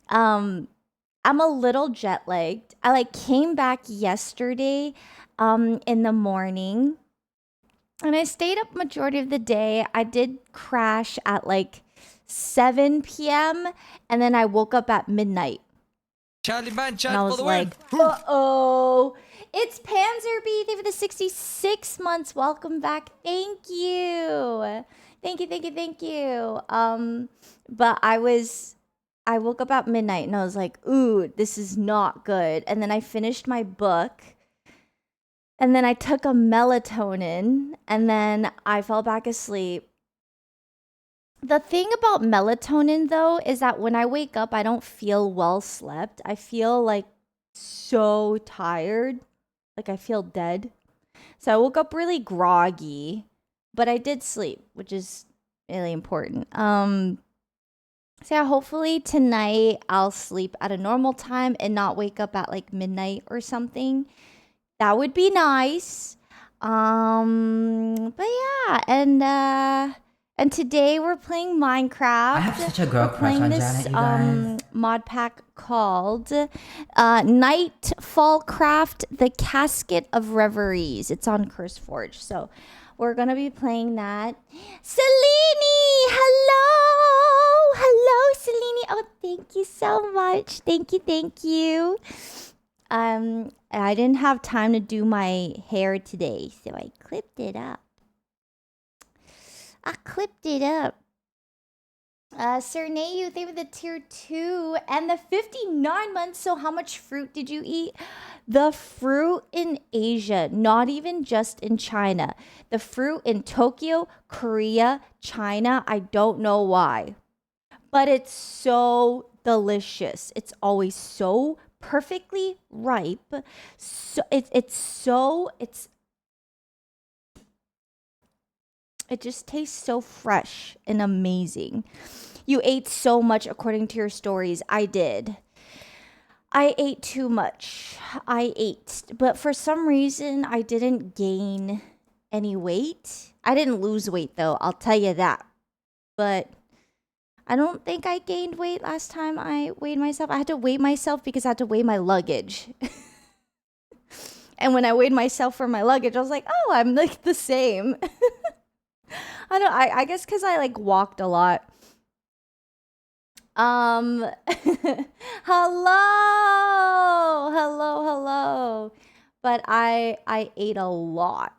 Um, I'm a little jet lagged. I like came back yesterday in the morning and I stayed up majority of the day. I did crash at like 7 p.m. and then I woke up at midnight Charlie Man and I Chad for was the win. like, "Uh-oh. It's Panzer B. Thank you for the 66 months. Welcome back. Thank you. Thank you, thank you, thank you." But I woke up at midnight and I was like, "Ooh, this is not good." And then I finished my book and then I took a melatonin and then I fell back asleep. The thing about melatonin though is that when I wake up, I don't feel well slept. I feel like so tired. Like I feel dead. So I woke up really groggy, but I did sleep, which is really important. So yeah, hopefully tonight I'll sleep at a normal time and not wake up at like midnight or something. That would be nice. But yeah, and today we're playing I Minecraft. have such a We're girl crush playing on this Janet, you guys. mod pack called Nightfall Craft: The Casket of Reveries. It's on CurseForge. So we're gonna be playing that. Selene, hello, hello, Selene. Oh, thank you so much. Thank you. I didn't have time to do my hair today, so I clipped it up. Cernayu, they were the tier 2 and the 59 months. So how much fruit did you eat? The fruit in Asia, not even just in China. The fruit in Tokyo, Korea, China, I don't know why. But it's so delicious. It's always so perfectly ripe. So it just tastes so fresh and amazing. You ate so much according to your stories. I did. I ate too much. I ate, but for some reason I didn't gain any weight. I didn't lose weight though, I'll tell you that. But I don't think I gained weight last time I weighed myself. I had to weigh myself because I had to weigh my luggage. And when I weighed myself for my luggage, I was like, "Oh, I'm like the same." I don't I guess cuz I like walked a lot. Hello. But I ate a lot.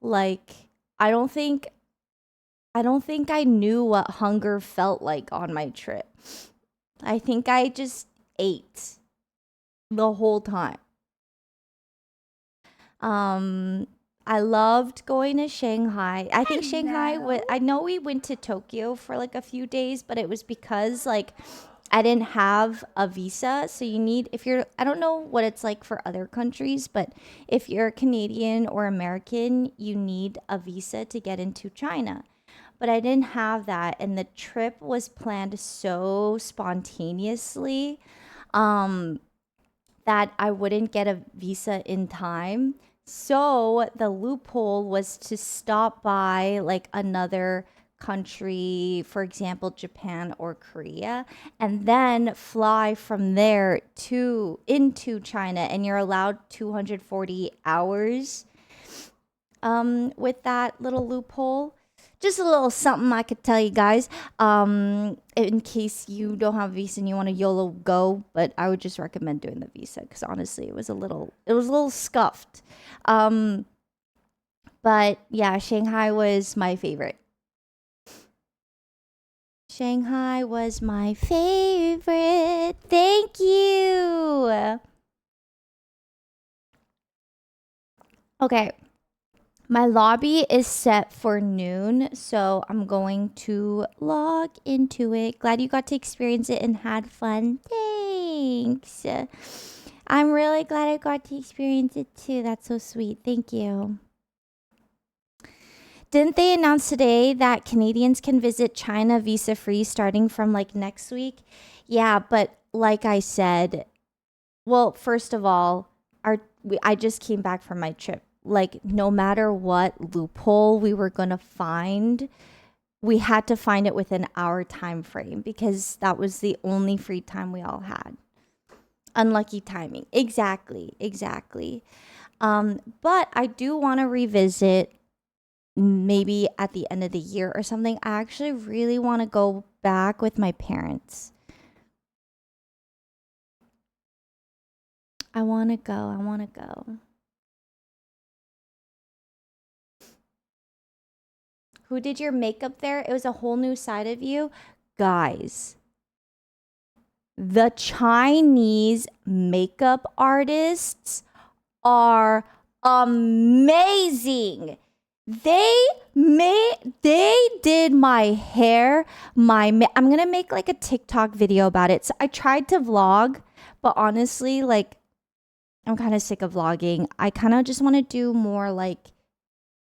Like I don't think I don't think I knew what hunger felt like on my trip. I think I just ate the whole time. Um, I loved going to Shanghai. I think Shanghai was, I know we went to Tokyo for like a few days, but it was because like I didn't have a visa. So you need, if you're, I don't know what it's like for other countries, but if you're Canadian or American, you need a visa to get into China. But I didn't have that. And the trip was planned so spontaneously. Um, that I wouldn't get a visa in time. So the loophole was to stop by like another country, for example, Japan or Korea, and then fly from there to into China, and you're allowed 240 hours with that little loophole. Just a little something I could tell you guys, in case you don't have a visa and you want to YOLO go. But I would just recommend doing the visa because honestly, it was a little scuffed. Um, but yeah, Shanghai was my favorite. Shanghai was my favorite. Thank you. Okay. My lobby is set for noon, so I'm going to log into it. Glad you got to experience it and had fun. Thanks. I'm really glad I got to experience it too. That's so sweet. Thank you. Didn't they announce today that Canadians can visit China visa free starting from like next week? Yeah, but like I said, well, first of all, I just came back from my trip. Like no matter what loophole we were gonna find, we had to find it within our time frame because that was the only free time we all had. Unlucky timing. Exactly. But I do want to revisit maybe at the end of the year or something. I actually really want to go back with my parents. I want to go. Who did your makeup there? It was a whole new side of you. Guys, the Chinese makeup artists are amazing. They did my hair, I'm gonna make like a TikTok video about it. So I tried to vlog, but honestly, like, I'm kind of sick of vlogging. I kind of just want to do more like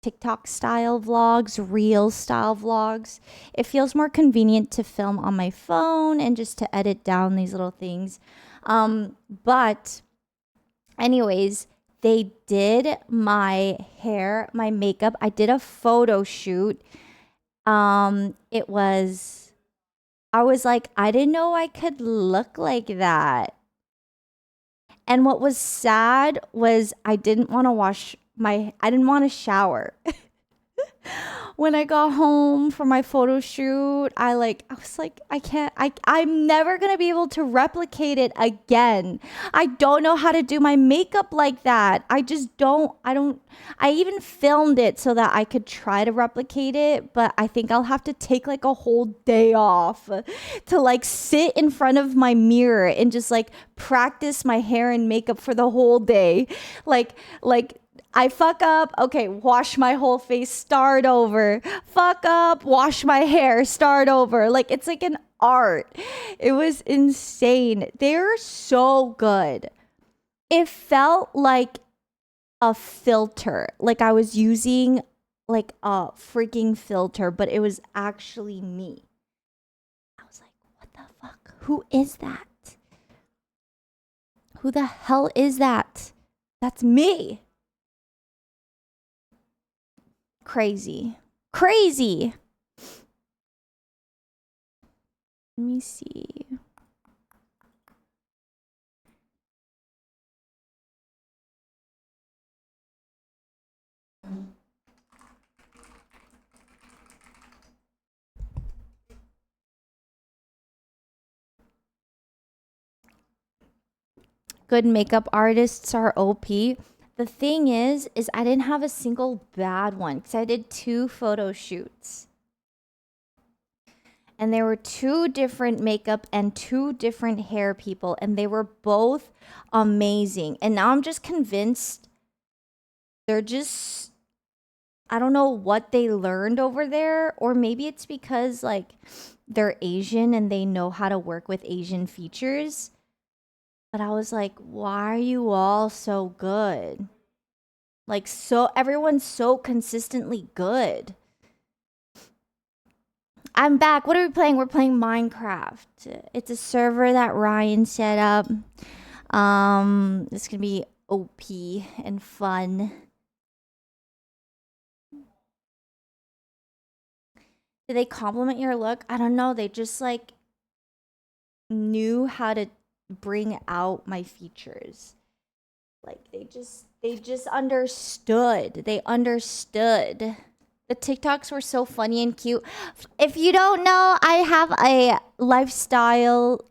TikTok style vlogs, reel style vlogs. It feels more convenient to film on my phone and just to edit down these little things. But anyways, they did my hair, my makeup. I did a photo shoot. I was like, I didn't know I could look like that. And what was sad was I didn't want to shower. When I got home from my photo shoot, I was like, I'm never going to be able to replicate it again. I don't know how to do my makeup like that. I even filmed it so that I could try to replicate it, but I think I'll have to take like a whole day off to like sit in front of my mirror and just like practice my hair and makeup for the whole day. Like, I fuck up, okay, wash my whole face, start over. Fuck up, wash my hair, start over. Like, it's like an art. It was insane. They're so good. It felt like a filter. Like I was using like a freaking filter, but it was actually me. I was like, what the fuck? Who is that? Who the hell is that? That's me. Crazy. Let me see. Good makeup artists are OP. The thing is I didn't have a single bad one because I did 2 photo shoots. And there were 2 different makeup and 2 different hair people, and they were both amazing. And now I'm just convinced they're just, I don't know what they learned over there, or maybe it's because like they're Asian and they know how to work with Asian features. But I was like, why are you all so good? Like, so everyone's so consistently good. I'm back. What are we playing? We're playing Minecraft. It's a server that Ryan set up. It's gonna be OP and fun. Did they compliment your look? I don't know. They just like knew how to bring out my features. Like they just understood. They understood. The TikToks were so funny and cute. If you don't know, I have a lifestyle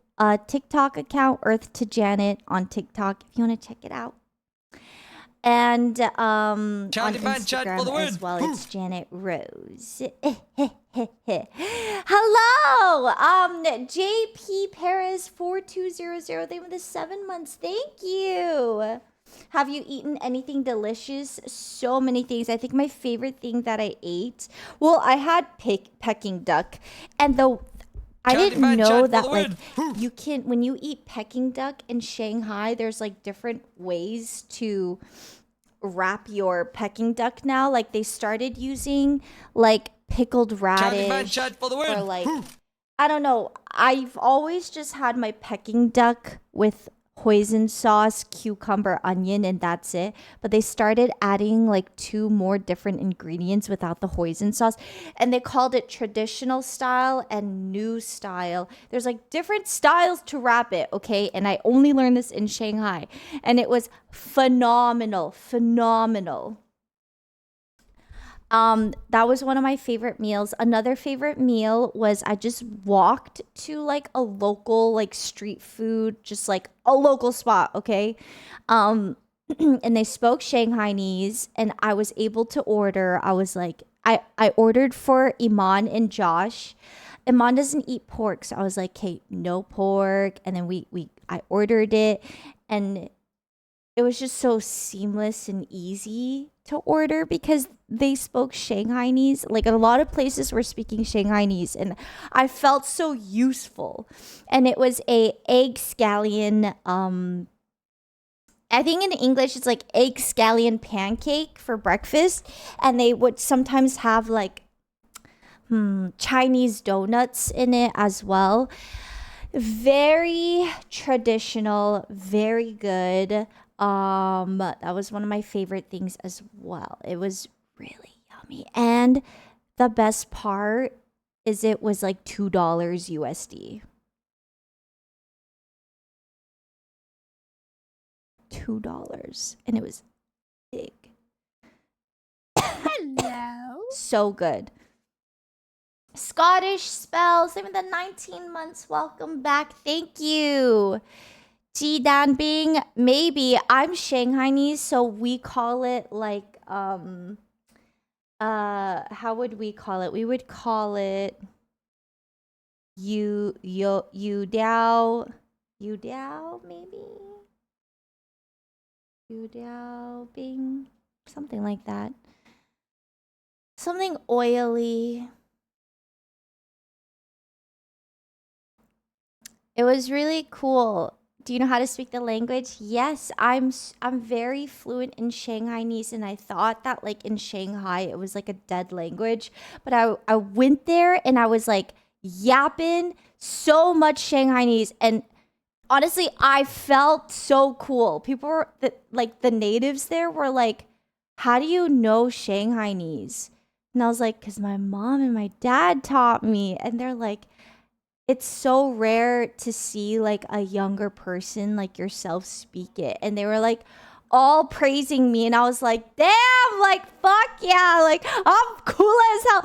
TikTok account, Earth to Janet on TikTok, if you want to check it out. And on Instagram as well, it's Janet Rose. Hello, JP Paris 4200. They were the 7 months. Thank you. Have you eaten anything delicious? So many things. I think my favorite thing that I ate, well, I had Peking duck, and I didn't know that like you can, when you eat Peking duck in Shanghai, there's like different ways to wrap your Peking duck now. Like they started using like pickled radish or like, I don't know. I've always just had my Peking duck with hoisin sauce, cucumber, onion, and that's it. But they started adding like two more different ingredients without the hoisin sauce. And they called it traditional style and new style. There's like different styles to wrap it, okay? And I only learned this in Shanghai. And it was phenomenal, phenomenal. That was one of my favorite meals. Another favorite meal was I just walked to like a local like street food, just like a local spot, okay? Um and they spoke Shanghainese and I was able to order. I was like I ordered for Iman and Josh. Iman doesn't eat pork, so I was like, "Okay, no pork." And then we I ordered it and it was just so seamless and easy to order because they spoke Shanghainese. Like a lot of places were speaking Shanghainese and I felt so useful. And it was a egg scallion I think in English it's like egg scallion pancake for breakfast and they would sometimes have like Chinese donuts in it as well. Very traditional, very good. That was one of my favorite things as well. It was really yummy. And the best part is it was like $2 USD. $2. And it was big. Hello. So good. Scottish spells, even the 19 months. Welcome back. Thank you. Ji Dan Bing, maybe I'm Shanghainese, so we call it like how would we call it? We would call it you diao maybe you diao bing, something like that. Something oily. It was really cool. Do you know how to speak the language? Yes, I'm very fluent in Shanghainese and I thought that like in Shanghai it was like a dead language, but I went there and I was like yapping so much Shanghainese and honestly I felt so cool. People were like the natives there were like, "How do you know Shanghainese?" And I was like, "Cuz my mom and my dad taught me." And they're like, it's so rare to see like a younger person like yourself speak it. And they were like all praising me and I was like, damn, like fuck yeah, like I'm cool as hell.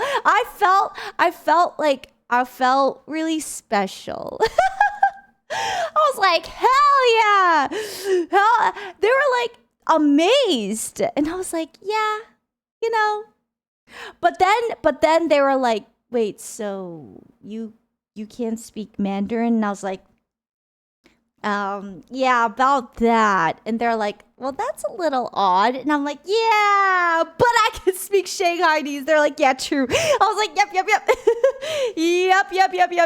I felt really special. I was like, hell yeah. They were like amazed. And I was like, yeah, you know. But then they were like, wait, so you can't speak Mandarin? And I was like, yeah, about that. And they're like, well, that's a little odd. And I'm like, yeah, but I can speak Shanghainese. They're like, yeah, true. I was like, yep.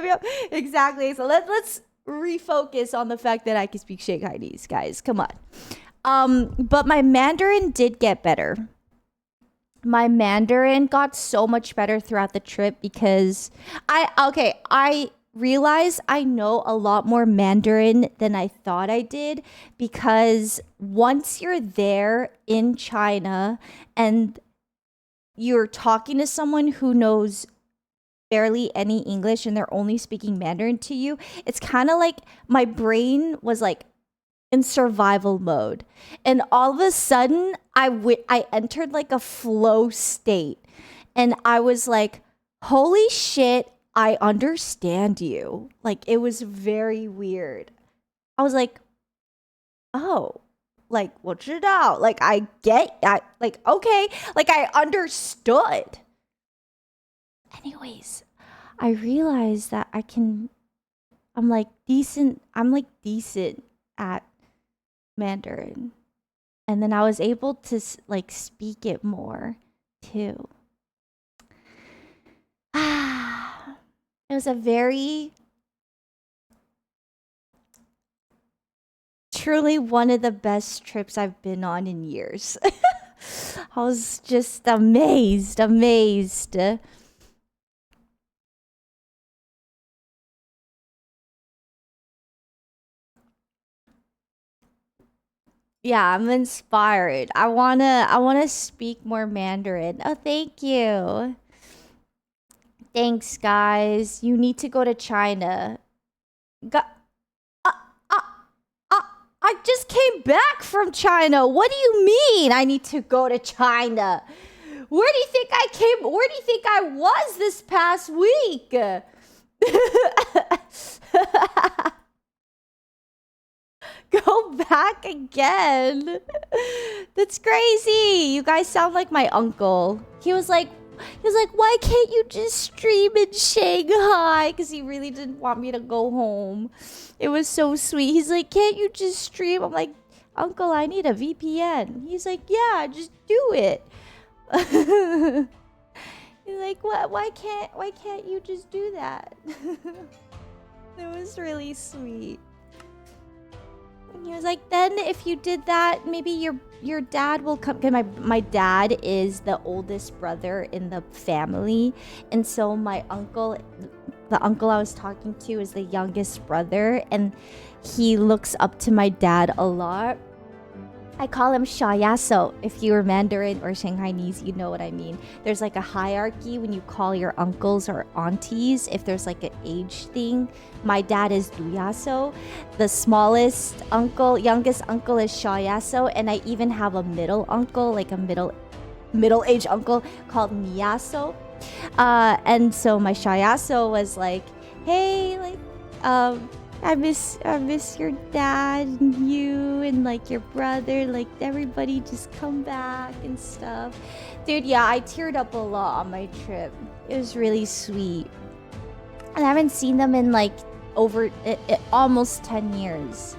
yep. Exactly. So let's refocus on the fact that I can speak Shanghainese, guys. Come on. But my Mandarin did get better. My Mandarin got so much better throughout the trip because I realized I know a lot more Mandarin than I thought I did because once you're there in China and you're talking to someone who knows barely any English and they're only speaking Mandarin to you, it's kind of like my brain was like in survival mode. And all of a sudden, I entered like a flow state. And I was like, holy shit, I understand you. Like, it was very weird. I was like, oh, like, 我知道. Like, like, okay. Like, I understood. Anyways, I realized that I'm like decent at Mandarin. And then I was able to like speak it more too. It was a very truly one of the best trips I've been on in years. I was just amazed. Yeah, I'm inspired. I wanna speak more Mandarin. Oh, thank you. Thanks, guys. You need to go to China. Go- uh, uh, uh, I just came back from China. What do you mean I need to go to China? Where do you think I came? Where do you think I was this past week? Go back again. That's crazy. You guys sound like my uncle. He was like, why can't you just stream in Shanghai? Because he really didn't want me to go home. It was so sweet. He's like, can't you just stream? I'm like, Uncle, I need a VPN. He's like, yeah, just do it. He's like, what? Why can't you just do that? It was really sweet. And he was like, then if you did that, maybe your dad will come. Cause my dad is the oldest brother in the family, and so my uncle, the uncle I was talking to, is the youngest brother, and he looks up to my dad a lot. I call him Shayaso. If you're Mandarin or Shanghainese, you know what I mean. There's like a hierarchy when you call your uncles or aunties. If there's like an age thing, my dad is Duyaso. The smallest uncle, youngest uncle is Shayaso, and I even have a middle uncle, like a middle-aged uncle called Miyaso. And so my Shayaso was like, hey, like, I miss your dad and you and like your brother, like everybody just come back and stuff. Dude, yeah, I teared up a lot on my trip. It was really sweet. And I haven't seen them in like over almost 10 years.